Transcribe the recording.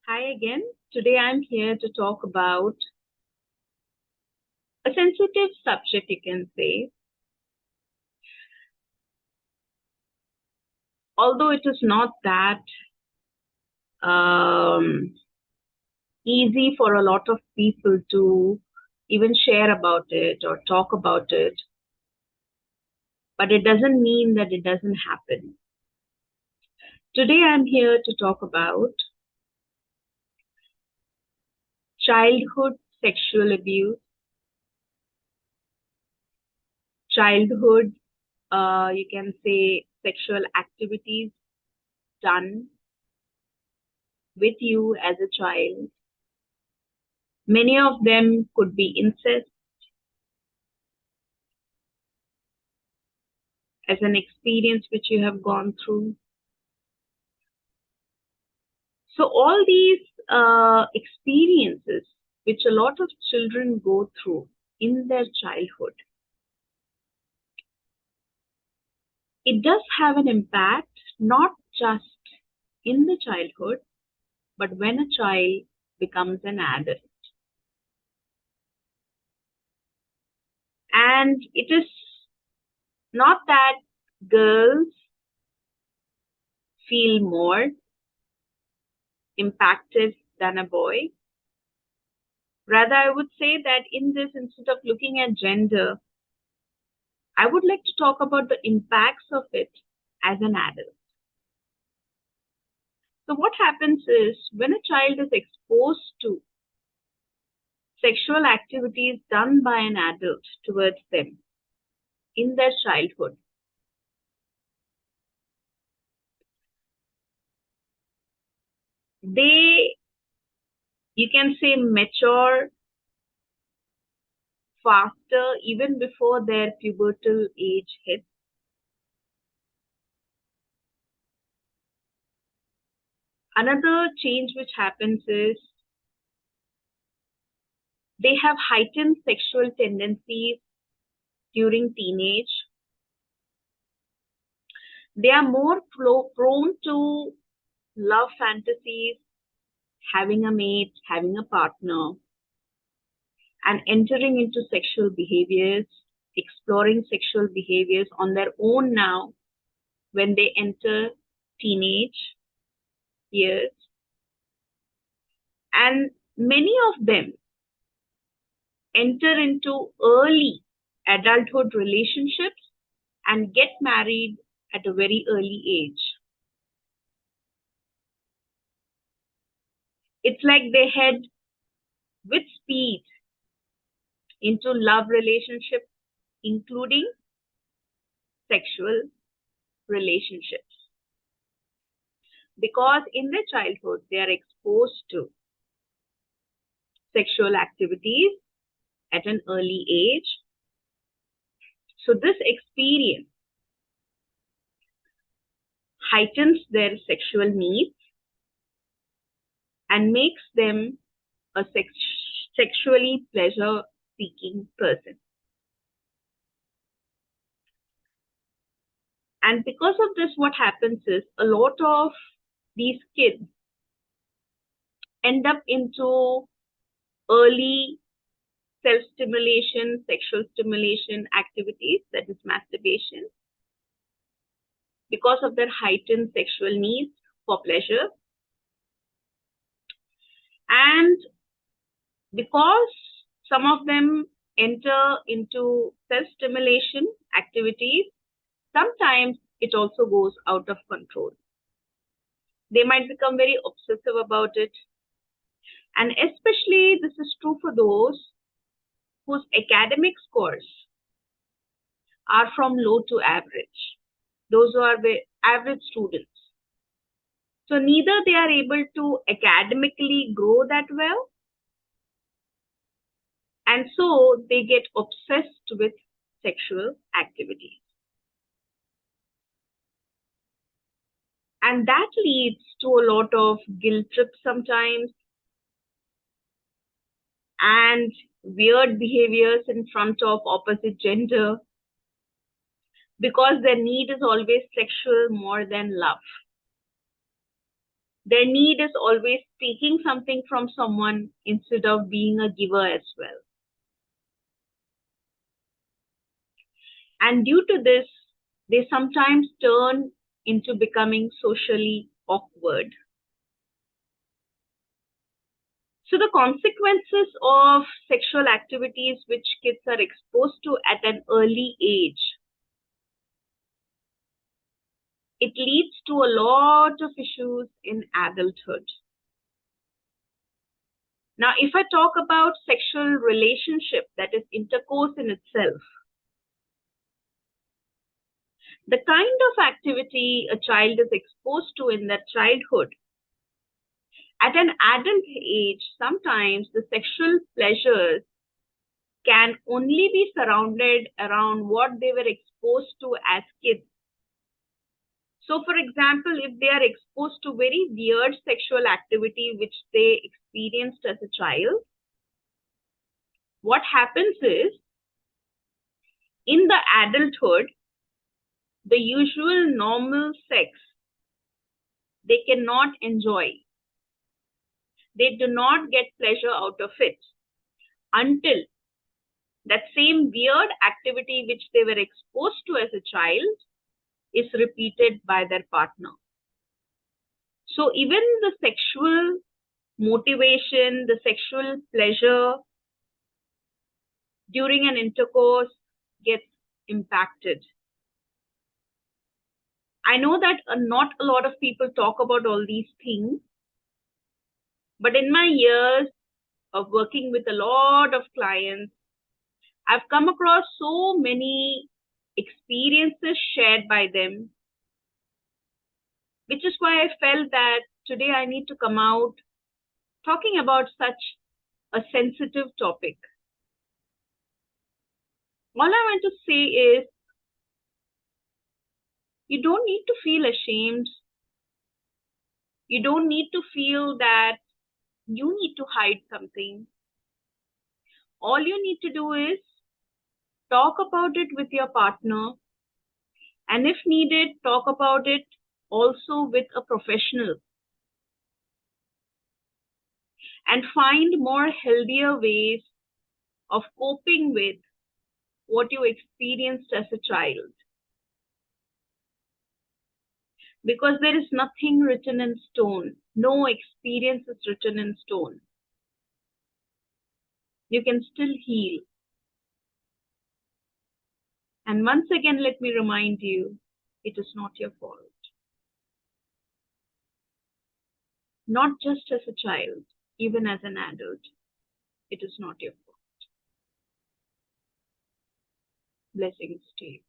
Hi again. Today I'm here to talk about a sensitive subject, you can say. Although it is not that um, easy for a lot of people to even share about it or talk about it, but it doesn't mean that it doesn't happen. Today I'm here to talk about childhood sexual abuse, childhood, you can say, sexual activities done with you as a child. Many of them could be incest as an experience which you have gone through. So, all these experiences which a lot of children go through in their childhood, it does have an impact not just in the childhood, but when a child becomes an adult. And it is not that girls feel more impacted than a boy. Rather, I would say that in this, instead of looking at gender, I would like to talk about the impacts of it as an adult. So, what happens is when a child is exposed to sexual activities done by an adult towards them in their childhood, they, you can say, mature faster even before their pubertal age hits. Another change which happens is they have heightened sexual tendencies during teenage. They are more prone to love fantasies, having a mate, having a partner, and entering into sexual behaviors, exploring sexual behaviors on their own now when they enter teenage years. And many of them enter into early adulthood relationships and get married at a very early age. It's like they head with speed into love relationships, including sexual relationships. Because in their childhood, they are exposed to sexual activities at an early age. So, this experience heightens their sexual needs and makes them a sexually pleasure seeking person. And because of this, what happens is a lot of these kids end up into early self stimulation, sexual stimulation activities, that is masturbation, because of their heightened sexual needs for pleasure. And because some of them enter into self stimulation activities, sometimes it also goes out of control. They might become very obsessive about it. And especially, this is true for those whose academic scores are from low to average, those who are the average students. So, neither they are able to academically grow that well, and so they get obsessed with sexual activities. And that leads to a lot of guilt trips sometimes and weird behaviors in front of opposite gender because their need is always sexual more than love. Their need is always taking something from someone instead of being a giver as well. And due to this, they sometimes turn into becoming socially awkward. So the consequences of sexual activities which kids are exposed to at an early age, it leads to a lot of issues in adulthood. Now, if I talk about sexual relationship, that is intercourse in itself, the kind of activity a child is exposed to in their childhood, at an adult age, sometimes the sexual pleasures can only be surrounded around what they were exposed to as kids. So, for example, if they are exposed to very weird sexual activity which they experienced as a child, what happens is, in the adulthood, the usual normal sex, they cannot enjoy. They do not get pleasure out of it until that same weird activity which they were exposed to as a child is repeated by their partner. So even the sexual motivation, the sexual pleasure during an intercourse gets impacted. I know that not a lot of people talk about all these things, but in my years of working with a lot of clients, I've come across so many experiences shared by them, which is why I felt that today I need to come out talking about such a sensitive topic. All I want to say is, you don't need to feel ashamed. You don't need to feel that you need to hide something. All you need to do is talk about it with your partner, and if needed, talk about it also with a professional, and find more healthier ways of coping with what you experienced as a child. Because there is nothing written in stone. No experience is written in stone. You can still heal. And once again, let me remind you, it is not your fault. Not just as a child, even as an adult, it is not your fault. Blessings to you.